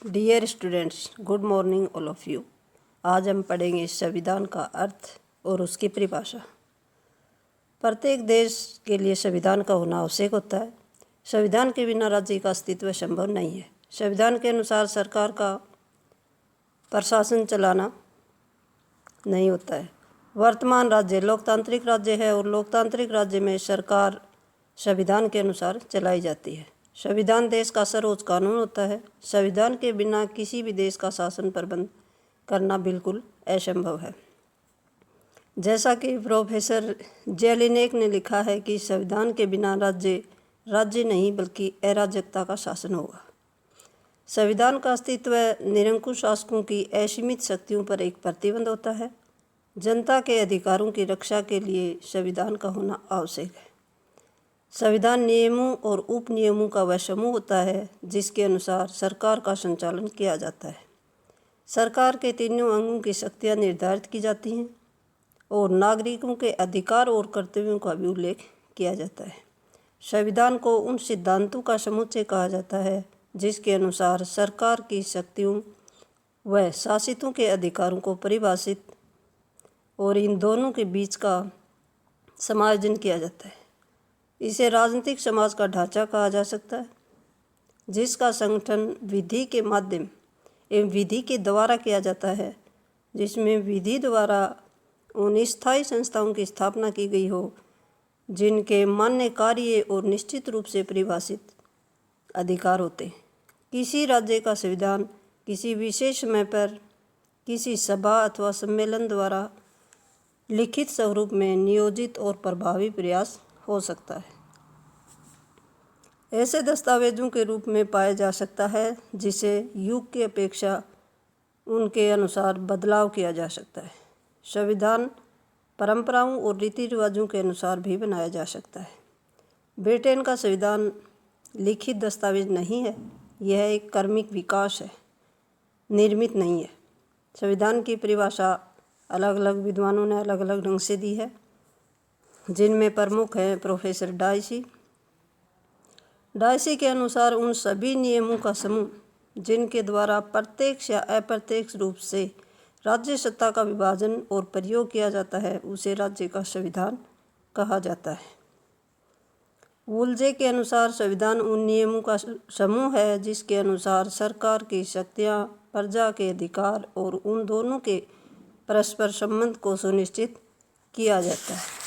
Dear students, good morning all of you. आज हम पढ़ेंगे संविधान का अर्थ और उसकी परिभाषा। प्रत्येक देश के लिए संविधान का होना आवश्यक होता है। संविधान के बिना राज्य का अस्तित्व संभव नहीं है। संविधान के अनुसार सरकार का प्रशासन चलाना नहीं होता है। वर्तमान राज्य लोकतांत्रिक राज्य है और लोकतांत्रिक राज्य में सरकार संविधान के अनुसार चलाई जाती है। संविधान देश का सर्वोच्च कानून होता है। संविधान के बिना किसी भी देश का शासन प्रबंध करना बिल्कुल असंभव है। जैसा कि प्रोफेसर जेलिनेक ने लिखा है कि संविधान के बिना राज्य नहीं बल्कि अराजकता का शासन होगा। संविधान का अस्तित्व निरंकुश शासकों की असीमित शक्तियों पर एक प्रतिबंध होता है। जनता के अधिकारों की रक्षा के लिए संविधान का होना आवश्यक है। संविधान नियमों और उप नियमों का वह समूह होता है जिसके अनुसार सरकार का संचालन किया जाता है। सरकार के तीनों अंगों की शक्तियाँ निर्धारित की जाती हैं और नागरिकों के अधिकार और कर्तव्यों का भी उल्लेख किया जाता है। संविधान को उन सिद्धांतों का समुच्चय कहा जाता है जिसके अनुसार सरकार की शक्तियों व शासितों के अधिकारों को परिभाषित और इन दोनों के बीच का समायोजन किया जाता है। इसे राजनीतिक समाज का ढांचा कहा जा सकता है, जिसका संगठन विधि के माध्यम एवं विधि के द्वारा किया जाता है, जिसमें विधि द्वारा उन स्थायी संस्थाओं की स्थापना की गई हो जिनके मान्य कार्य और निश्चित रूप से परिभाषित अधिकार होते हैं। किसी राज्य का संविधान किसी विशेष समय पर किसी सभा अथवा सम्मेलन द्वारा लिखित स्वरूप में नियोजित और प्रभावी प्रयास हो सकता है। ऐसे दस्तावेजों के रूप में पाया जा सकता है जिसे युग की अपेक्षा उनके अनुसार बदलाव किया जा सकता है। संविधान परंपराओं और रीति रिवाजों के अनुसार भी बनाया जा सकता है। ब्रिटेन का संविधान लिखित दस्तावेज नहीं है, यह एक क्रमिक विकास है, निर्मित नहीं है। संविधान की परिभाषा अलग अलग विद्वानों ने अलग अलग ढंग से दी है, जिनमें प्रमुख हैं प्रोफेसर डायसी के अनुसार उन सभी नियमों का समूह जिनके द्वारा प्रत्यक्ष या अप्रत्यक्ष रूप से राज्य सत्ता का विभाजन और प्रयोग किया जाता है उसे राज्य का संविधान कहा जाता है। वुलजे के अनुसार संविधान उन नियमों का समूह है जिसके अनुसार सरकार की शक्तियाँ, प्रजा के अधिकार और उन दोनों के परस्पर संबंध को सुनिश्चित किया जाता है।